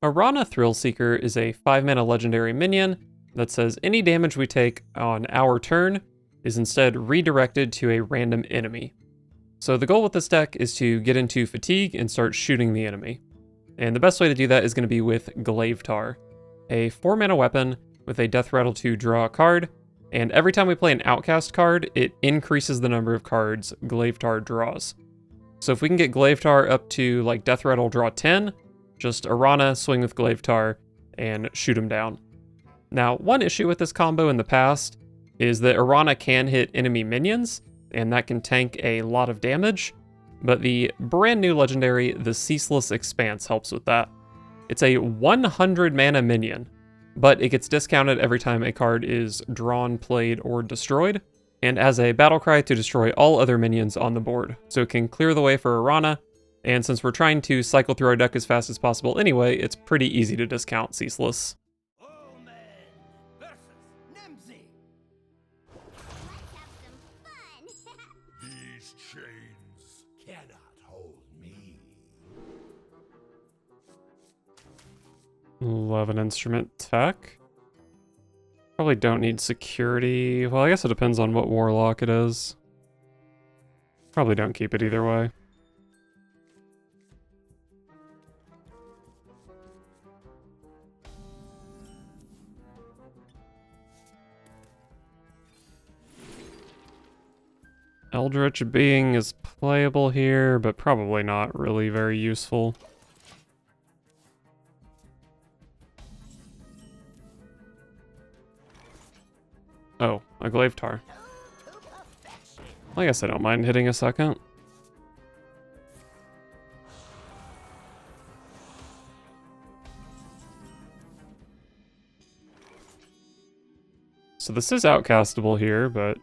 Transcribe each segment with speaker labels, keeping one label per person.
Speaker 1: Arana Thrillseeker is a 5-mana legendary minion that says any damage we take on our turn is instead redirected to a random enemy. So the goal with this deck is to get into Fatigue and start shooting the enemy. And the best way to do that is going to be with Glaivetar, a 4-mana weapon with a Death Rattle to draw a card, and every time we play an Outcast card, it increases the number of cards Glaivetar draws. So if we can get Glaivetar up to like Death Rattle draw 10, just Arana, swing with Glaivetar, and shoot him down. Now, one issue with this combo in the past is that Arana can hit enemy minions, and that can tank a lot of damage, but the brand new legendary, the Ceaseless Expanse, helps with that. It's a 100 mana minion, but it gets discounted every time a card is drawn, played, or destroyed, and has a battle cry to destroy all other minions on the board, so it can clear the way for Arana. And since we're trying to cycle through our deck as fast as possible anyway, it's pretty easy to discount Ceaseless.
Speaker 2: These chains cannot hold me.
Speaker 1: Love an instrument tech. Probably don't need security. Well, I guess it depends on what warlock it is. Probably don't keep it either way. Eldritch Being is playable here, but probably not really very useful. Oh, a Glaivetar. I guess I don't mind hitting a second. So this is outcastable here, but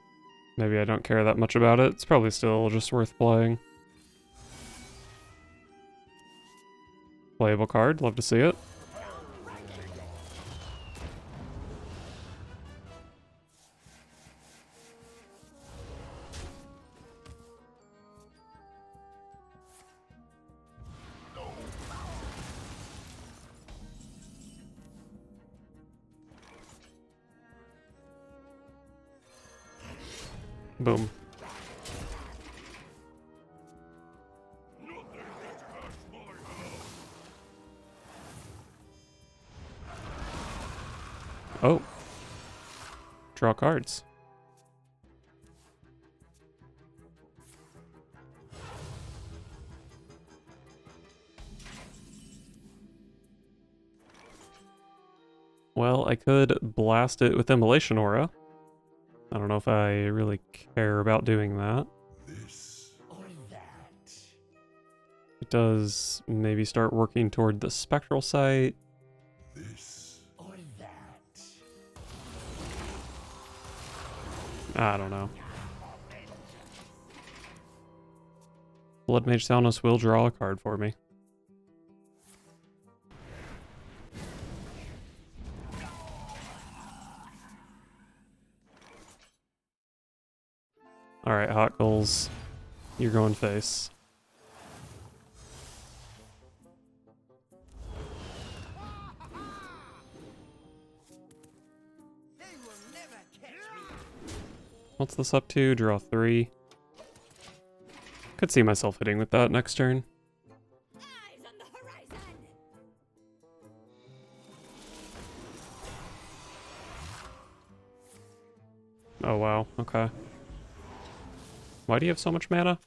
Speaker 1: maybe I don't care that much about it. It's probably still just worth playing. Playable card, love to see it. Boom. Oh. Draw cards. Well, I could blast it with Immolation Aura. I don't know if I really care about doing that.
Speaker 2: This or that.
Speaker 1: It does maybe start working toward the Spectral Sight.
Speaker 2: This or that.
Speaker 1: I don't know. Blood Mage Thalnos will draw a card for me. Alright, Hot Goals. You're going face. What's this up to? Draw 3. Could see myself hitting with that next turn.
Speaker 3: Eyes on the horizon.
Speaker 1: Oh wow, okay. Why do you have so much mana?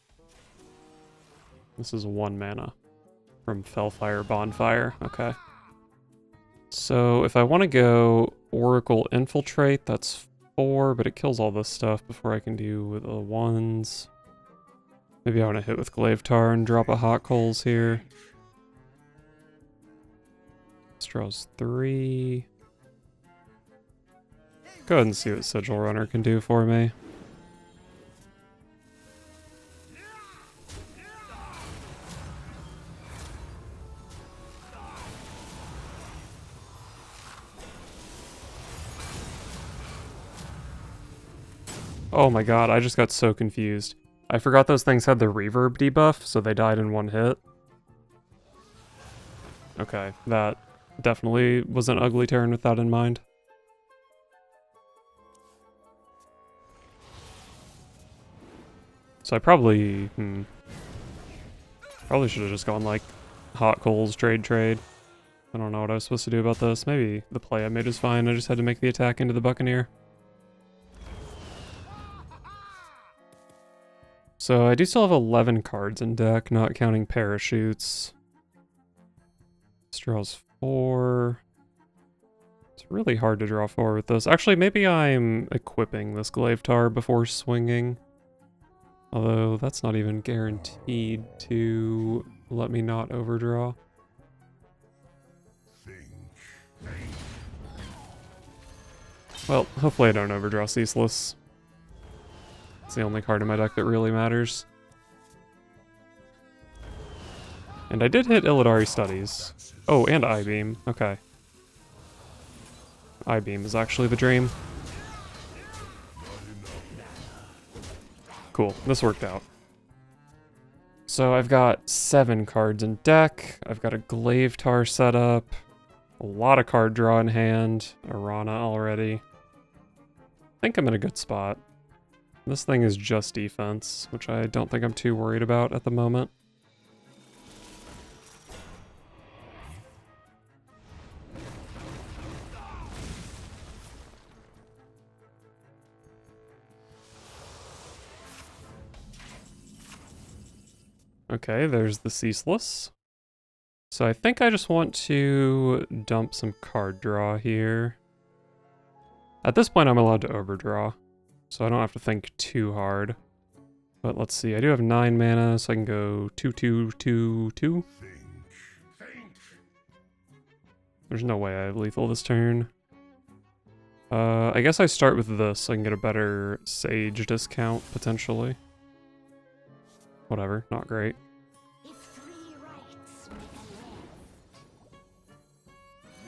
Speaker 1: This is 1 mana from Fellfire Bonfire. Okay. So if I want to go Oracle Infiltrate, that's 4, but it kills all this stuff before I can do the 1s. Maybe I want to hit with Glaivetar and drop a Hot Coals here. This draws 3. Go ahead and see what Sigil Runner can do for me. Oh my god, I just got so confused. I forgot those things had the reverb debuff, so they died in 1 hit. Okay, that Definitely was an ugly turn with that in mind. So I probably should have just gone like hot coals, trade. I don't know what I was supposed to do about this. Maybe the play I made is fine. I just had to make the attack into the Buccaneer. So I do still have 11 cards in deck, not counting parachutes. This draws 4. It's really hard to draw 4 with this. Actually, maybe I'm equipping this Glaive Tar before swinging. Although that's not even guaranteed to let me not overdraw. Well, hopefully I don't overdraw Ceaseless. It's the only card in my deck that really matters. And I did hit Illidari Studies. Oh, and I-Beam. Okay. I-Beam is actually the dream. Cool, this worked out. So I've got 7 cards in deck. I've got a Glaive Tar set up. A lot of card draw in hand. Arana already. I think I'm in a good spot. This thing is just defense, which I don't think I'm too worried about at the moment. Okay, there's the Ceaseless. So I think I just want to dump some card draw here. At this point, I'm allowed to overdraw, so I don't have to think too hard. But let's see, I do have 9 mana, so I can go 2/2/2/2. There's no way I have lethal this turn. I guess I start with this so I can get a better Sage discount, potentially. Whatever, not great.
Speaker 3: If 3 rights make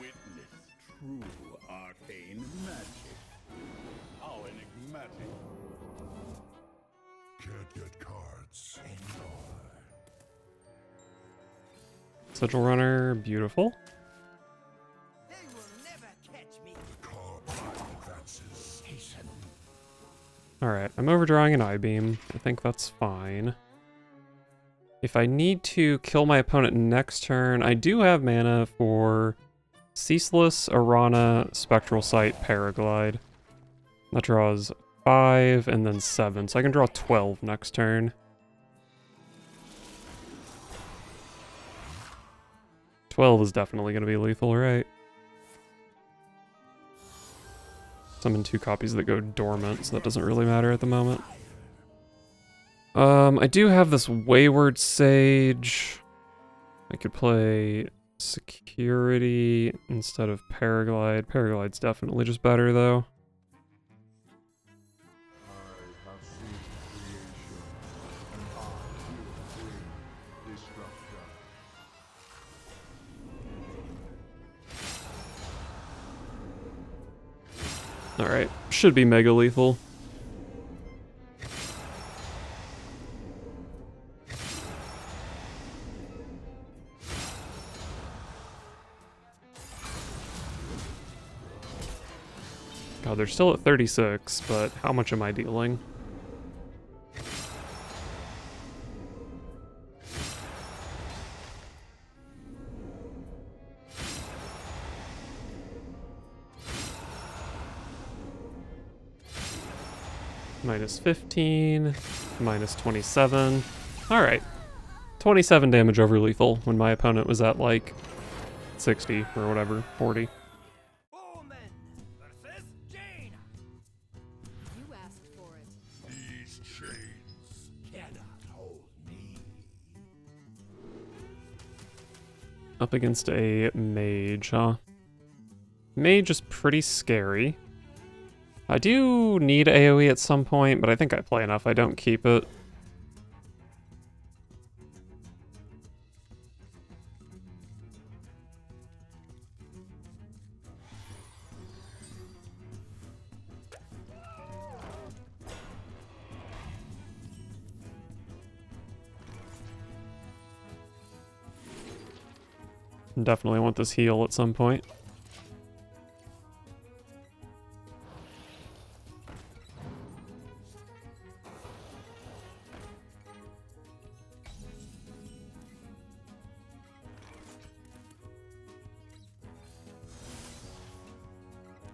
Speaker 3: a
Speaker 4: Witness true arcane magic. How enigmatic.
Speaker 2: Can't get cards anymore.
Speaker 1: Sigil Runner, beautiful.
Speaker 5: They will never catch me.
Speaker 2: The carbine advances. Hasten.
Speaker 1: Alright, I'm overdrawing an I-Beam. I think that's fine. If I need to kill my opponent next turn, I do have mana for Ceaseless, Arana, Spectral Sight, Paraglide. That draws 5 and then 7, so I can draw 12 next turn. 12 is definitely going to be lethal, right? Summon 2 copies that go dormant, so that doesn't really matter at the moment. I do have this Wayward Sage. I could play Security instead of Paraglide. Paraglide's definitely just better, though.
Speaker 2: I have seen creation, and I will bring destruction.
Speaker 1: Alright, should be mega lethal. God, they're still at 36, but how much am I dealing? Minus 15, minus 27. Alright. 27 damage over lethal when my opponent was at like 60 or whatever, 40.
Speaker 5: Omen versus Jane.
Speaker 3: You asked for it.
Speaker 2: These chains cannot hold me.
Speaker 1: Up against a mage, huh? Mage is pretty scary. I do need AoE at some point, but I think I play enough I don't keep it. Definitely want this heal at some point.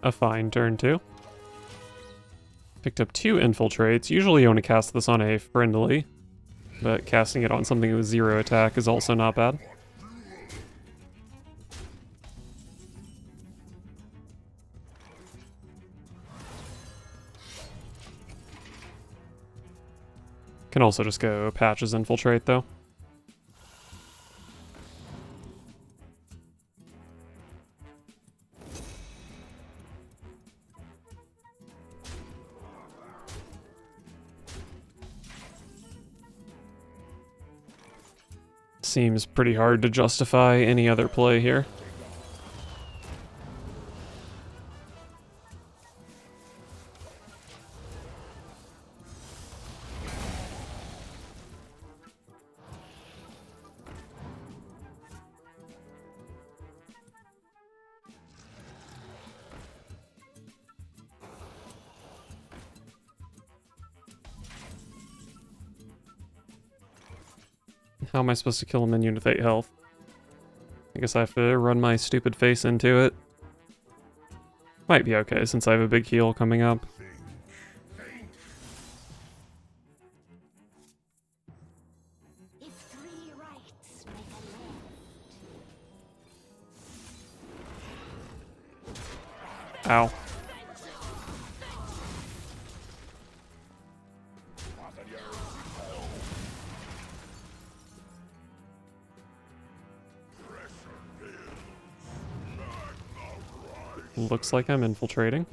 Speaker 1: A fine turn too. Picked up 2 infiltrates. Usually you want to cast this on a friendly, but casting it on something with 0 attack is also not bad. Can also just go Patches Infiltrate though. Seems pretty hard to justify any other play here. How am I supposed to kill a minion with 8 health? I guess I have to run my stupid face into it. Might be okay since I have a big heal coming up.
Speaker 3: If 3 rights make a left.
Speaker 1: Ow. Looks like I'm infiltrating.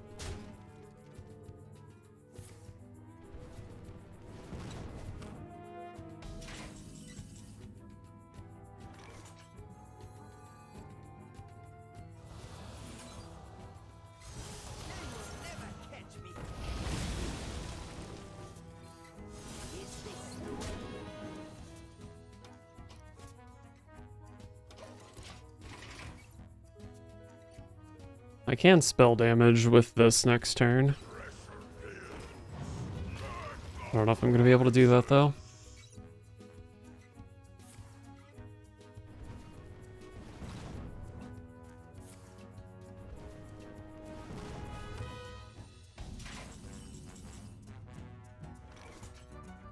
Speaker 5: Never catch me. Is this the way?
Speaker 1: I can spell damage with this next turn. I don't know if I'm going to be able to do that though.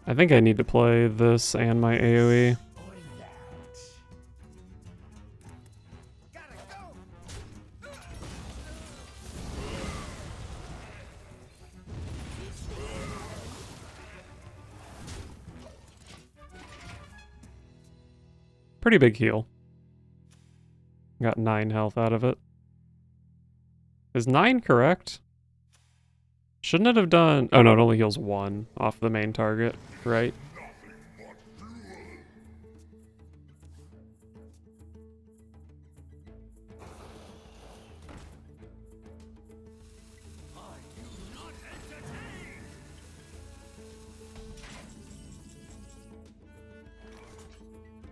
Speaker 1: I think I need to play this and my AoE.
Speaker 5: Gotta go.
Speaker 1: Pretty big heal. Got 9 health out of it. Is 9 correct? Shouldn't it have done... Oh no, it only heals 1 off the main target, right?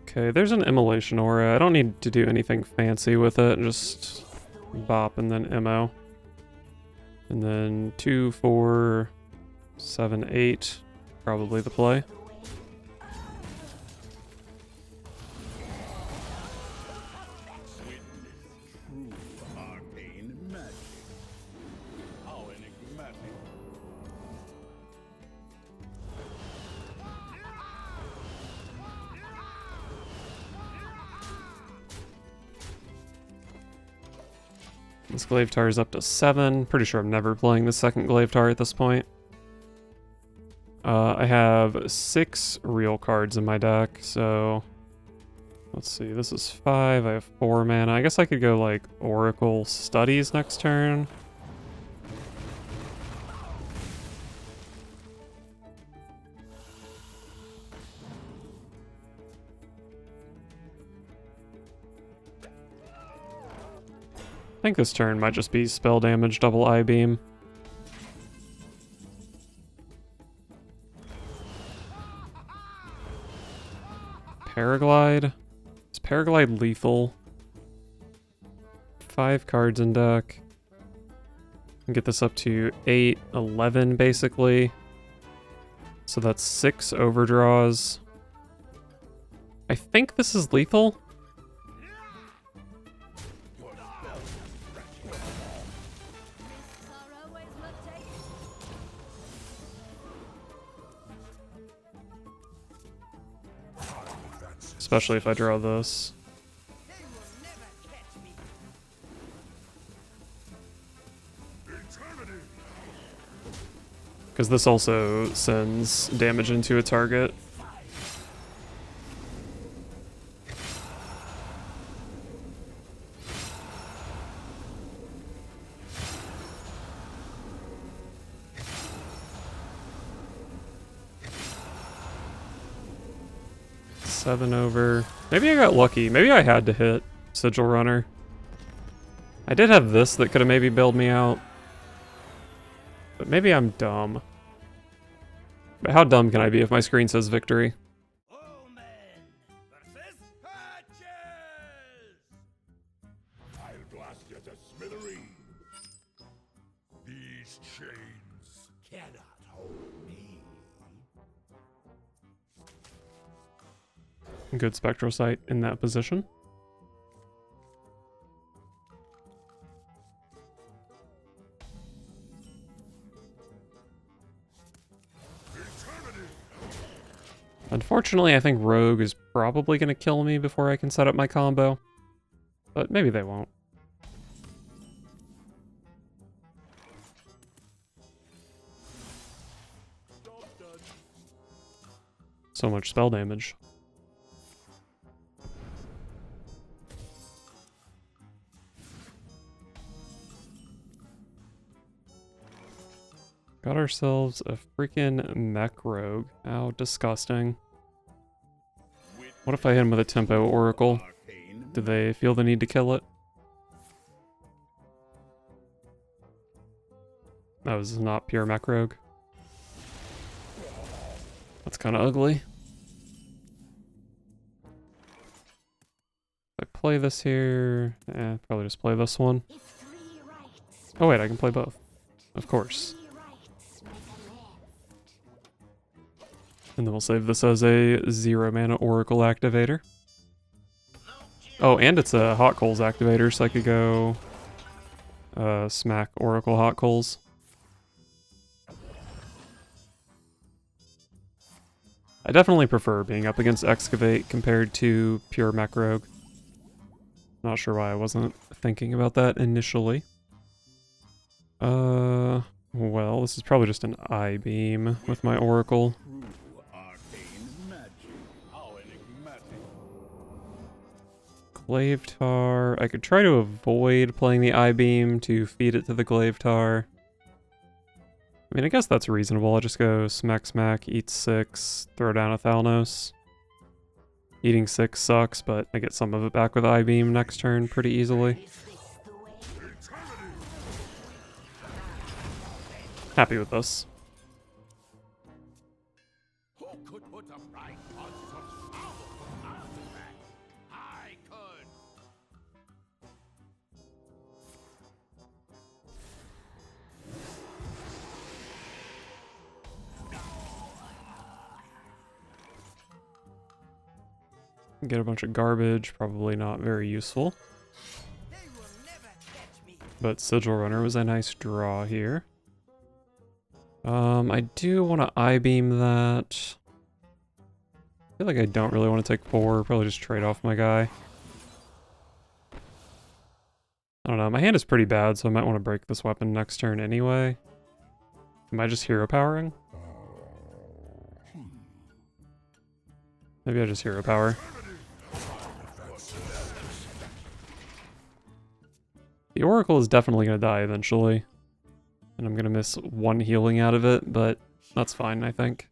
Speaker 1: Okay, there's an Immolation Aura. I don't need to do anything fancy with it. Just bop and then MO. And then 2, 4, 7, 8. Probably the play.
Speaker 4: True arcane magic. How enigmatic.
Speaker 1: This Glaive Tar is up to 7. Pretty sure I'm never playing the second Glaive Tar at this point. I have 6 real cards in my deck, so... Let's see, this is 5, I have 4 mana. I guess I could go like Oracle Studies next turn. I think this turn might just be spell damage, double eye beam. Paraglide? Is Paraglide lethal? 5 cards in deck. And get this up to 8, 11 basically. So that's 6 overdraws. I think this is lethal. Especially if I draw this.
Speaker 5: They will never catch me.
Speaker 1: Because this also sends damage into a target. Seven over. Maybe I got lucky. Maybe I had to hit Sigil Runner. I did have this that could have maybe bailed me out. But maybe I'm dumb. But how dumb can I be if my screen says victory?
Speaker 5: Omen versus Patches!
Speaker 2: I'll blast you to smithereens. These chains cannot hold me.
Speaker 1: Good Spectral Sight in that position. Unfortunately, I think Rogue is probably going to kill me before I can set up my combo. But maybe they won't. So much spell damage. Got ourselves a freaking mech rogue. How disgusting. What if I hit him with a tempo oracle? Do they feel the need to kill it? That was not pure mech rogue. That's kind of ugly. If I play this here, probably just play this one.
Speaker 3: If 3 rights
Speaker 1: Oh wait, I can play both. Of course.
Speaker 3: 3 rights make a left.
Speaker 1: And then we'll save this as a 0 mana Oracle activator. Oh, and it's a Hot Coals activator, so I could go smack Oracle Hot Coals. I definitely prefer being up against Excavate compared to pure Mech Rogue. Not sure why I wasn't thinking about that initially. Well, this is probably just an I-beam with my Oracle.
Speaker 4: Arcane magic. How enigmatic.
Speaker 1: Glaive Tar. I could try to avoid playing the I-beam to feed it to the Glaive Tar. I mean, I guess that's reasonable. I'll just go smack smack, eat 6, throw down a Thalnos. Eating 6 sucks, but I get some of it back with I-beam next turn pretty easily.
Speaker 3: Is this the way?
Speaker 1: Happy with this.
Speaker 2: Who could put a price on such powerful artifacts? I could.
Speaker 1: Get a bunch of garbage, probably not very useful.
Speaker 5: They will never catch me.
Speaker 1: But Sigil Runner was a nice draw here. I do want to I-beam that. I feel like I don't really want to take 4, probably just trade off my guy. I don't know, my hand is pretty bad, so I might want to break this weapon next turn anyway. Am I just hero powering? Maybe I just hero power. The Oracle is definitely going to die eventually. And I'm going to miss 1 healing out of it, but that's fine, I think.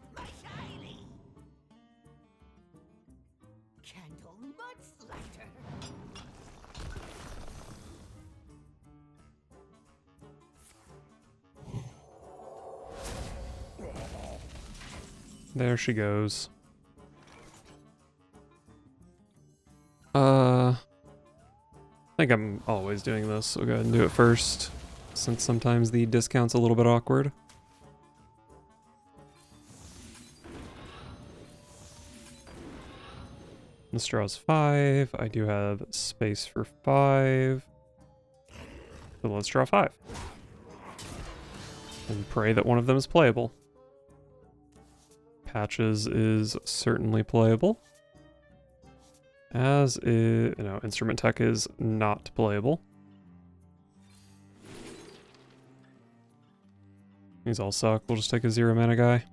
Speaker 3: Candle much lighter.
Speaker 1: There she goes. think I'm always doing this, so we'll go ahead and do it first, since sometimes the discount's a little bit awkward. This draws 5. I do have space for 5. So let's draw 5. And pray that one of them is playable. Patches is certainly playable. As is, no, Instrument Tech is not playable. These all suck. We'll just take a 0 mana guy.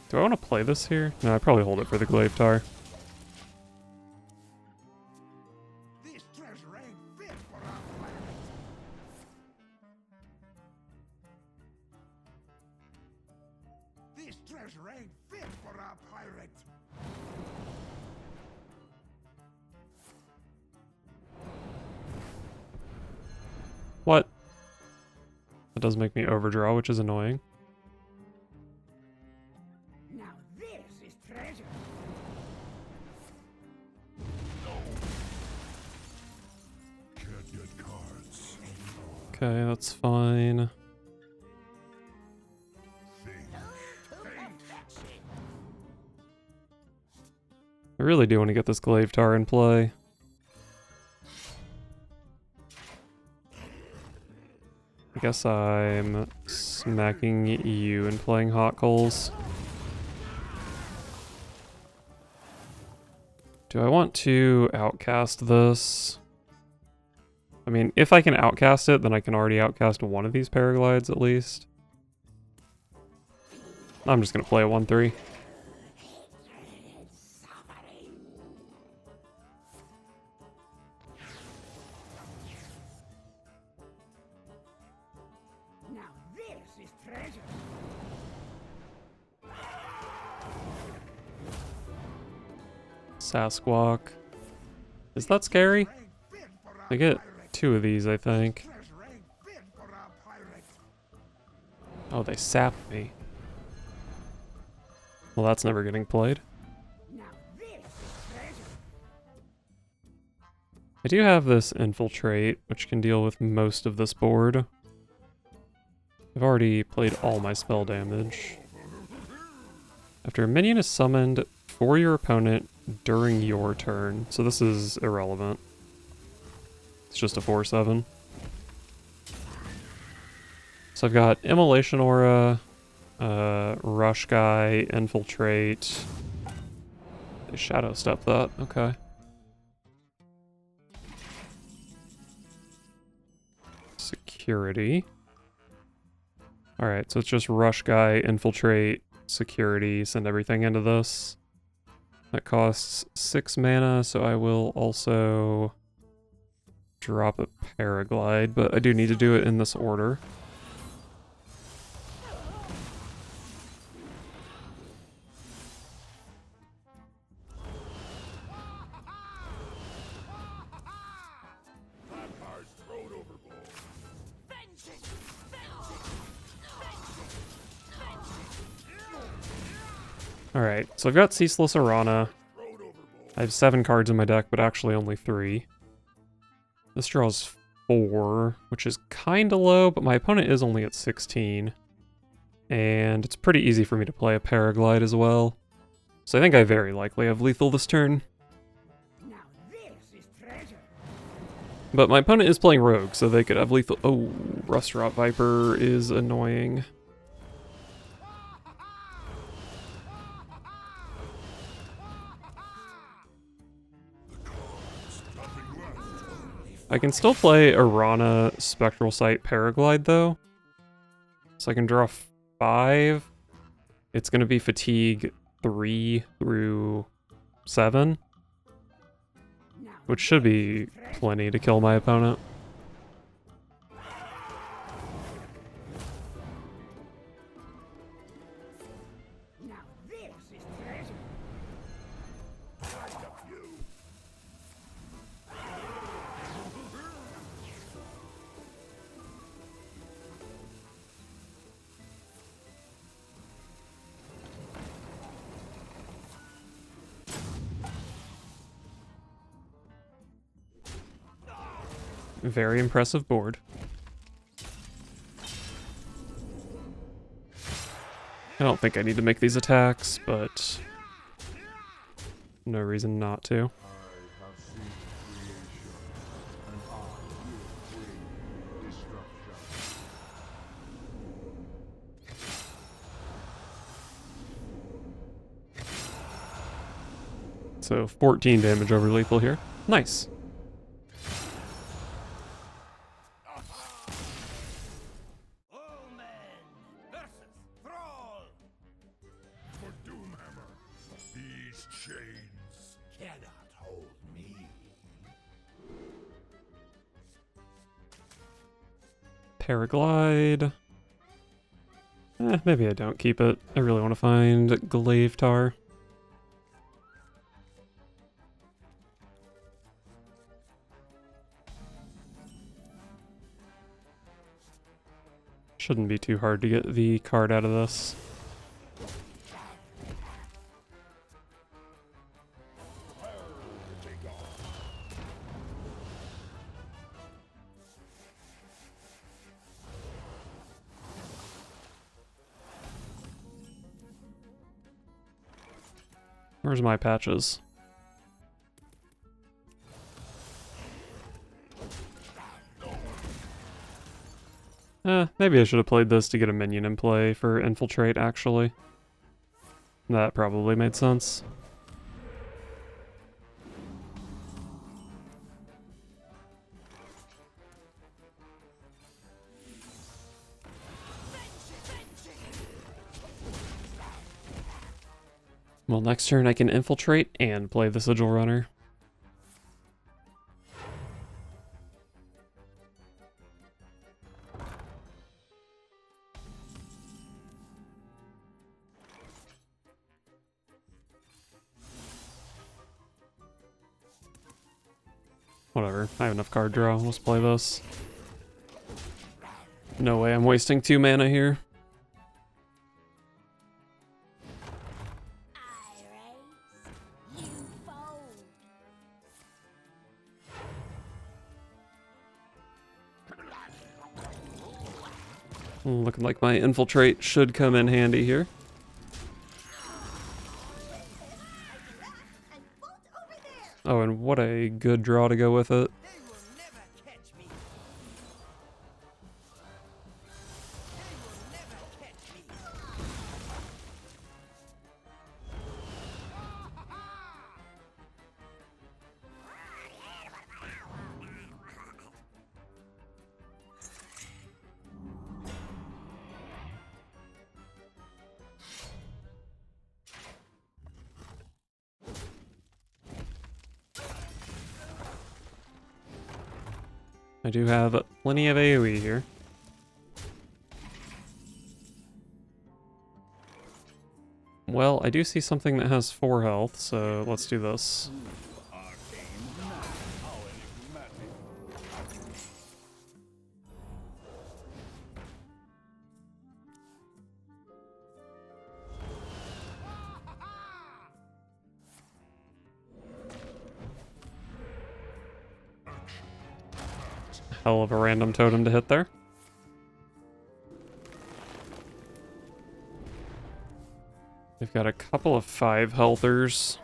Speaker 1: Do I want to play this here? No, I'd probably hold it for the Glaive Tar.
Speaker 2: This treasure ain't fit for our planet. This treasure ain't fit for our pirate.
Speaker 1: What? That does make me overdraw, which is annoying.
Speaker 5: Now this is treasure.
Speaker 2: Can't get cards.
Speaker 1: Okay, that's fine. I really do want to get this Glaive Tar in play. I guess I'm smacking you and playing Hot Coals. Do I want to outcast this? I mean, if I can outcast it, then I can already outcast one of these Paraglides at least. I'm just going to play a 1/3.
Speaker 5: Now this is treasure.
Speaker 1: Sasquatch. Is that scary? I get 2 of these, I think.
Speaker 2: Treasure ain't fit for our pirate.
Speaker 1: Oh, they sapped me. Well, that's never getting played.
Speaker 5: Now this is treasure.
Speaker 1: I do have this Infiltrate, which can deal with most of this board. I've already played all my spell damage. After a minion is summoned for your opponent during your turn, so this is irrelevant. It's just a 4/7. So I've got Immolation Aura, Rush Guy, Infiltrate. They Shadow Step that, okay. Security. Alright, so it's just Rush Guy, Infiltrate, Security, send everything into this. That costs 6 mana, so I will also drop a Paraglide, but I do need to do it in this order. Alright, so I've got Ceaseless Arana. I have 7 cards in my deck, but actually only 3. This draws 4, which is kinda low, but my opponent is only at 16. And it's pretty easy for me to play a Paraglide as well. So I think I very likely have lethal this turn.
Speaker 5: Now this is treasure.
Speaker 1: But my opponent is playing Rogue, so they could have lethal. Oh, Rustrot Viper is annoying. I can still play Arana Spectral Sight Paraglide though. So I can draw 5. It's going to be Fatigue 3 through 7. Which should be plenty to kill my opponent.
Speaker 5: Now this is treasure.
Speaker 1: very impressive board. I don't think I need to make these attacks, but no reason not to.
Speaker 2: I have seen creation, and I will bring destruction.
Speaker 1: So 14 damage over lethal here. Nice.
Speaker 5: All men versus Thrall.
Speaker 2: For Doomhammer, these chains cannot hold me.
Speaker 1: Paraglide. Maybe I don't keep it. I really want to find Glavetar. Shouldn't be too hard to get the card out of this. Where's my patches? Maybe I should have played this to get a minion in play for Infiltrate, actually. That probably made sense. Well, next turn I can Infiltrate and play the Sigil Runner. Whatever, I have enough card draw. Let's play this. No way I'm wasting 2 mana here.
Speaker 3: I raise, you fold.
Speaker 1: Looking like my Infiltrate should come in handy here.
Speaker 3: And bolt over there.
Speaker 1: Oh, and what a good draw to go with it.
Speaker 5: They will never catch me. They will never catch me.
Speaker 1: I do have plenty of AoE here. Well, I do see something that has 4 health, so let's do this.
Speaker 4: Arcane magic. How enigmatic.
Speaker 1: Hell of a random totem to hit there. They've got a couple of 5 healthers.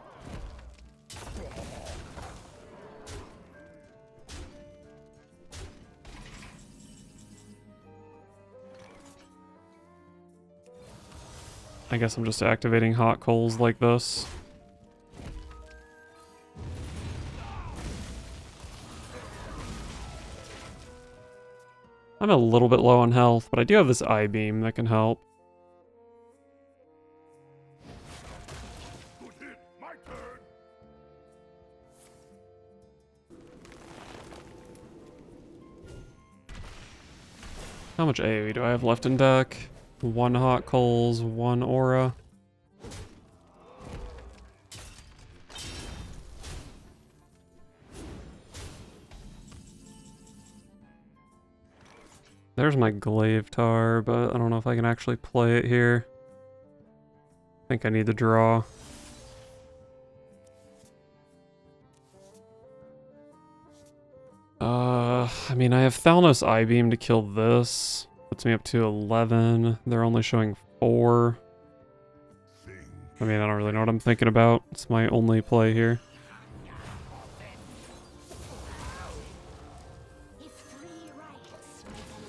Speaker 1: I guess I'm just activating hot coals like this. I'm a little bit low on health, but I do have this eye beam that can help.
Speaker 2: Good hit, my turn.
Speaker 1: How much AoE do I have left in deck? 1 hot coals, 1 aura. There's my Glavetar, but I don't know if I can actually play it here. I think I need the draw. I mean, I have Thalnos I-Beam to kill this. Puts me up to 11. They're only showing 4. I mean, I don't really know what I'm thinking about. It's my only play here.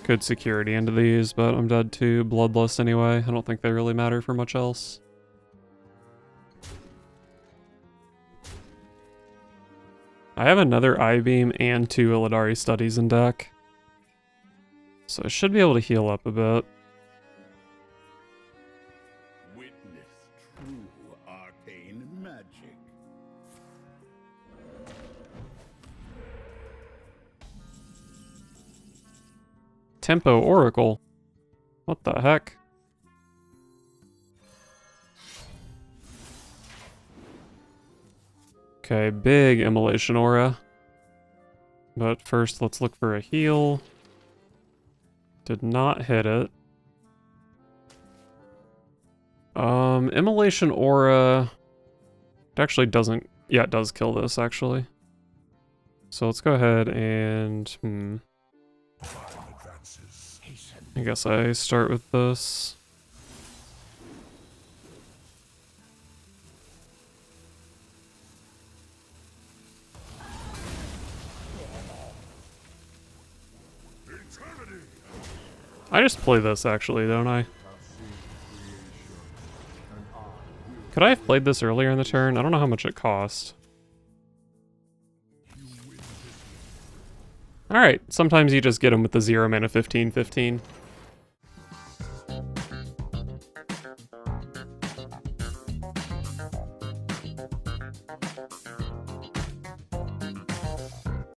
Speaker 1: Could security into these, but I'm dead to Bloodlust anyway. I don't think they really matter for much else. I have another I-Beam and 2 Illidari Studies in deck. So I should be able to heal up a bit.
Speaker 4: Witness true arcane magic.
Speaker 1: Tempo Oracle. What the heck? Okay, big Immolation Aura. But first, let's look for a heal. Did not hit it. Immolation Aura... It actually doesn't... Yeah, it does kill this, actually. So let's go ahead and... I guess I start with this. I just play this actually, don't I? Could I have played this earlier in the turn? I don't know how much it cost. Alright, sometimes you just get them with the 0 mana 15/15.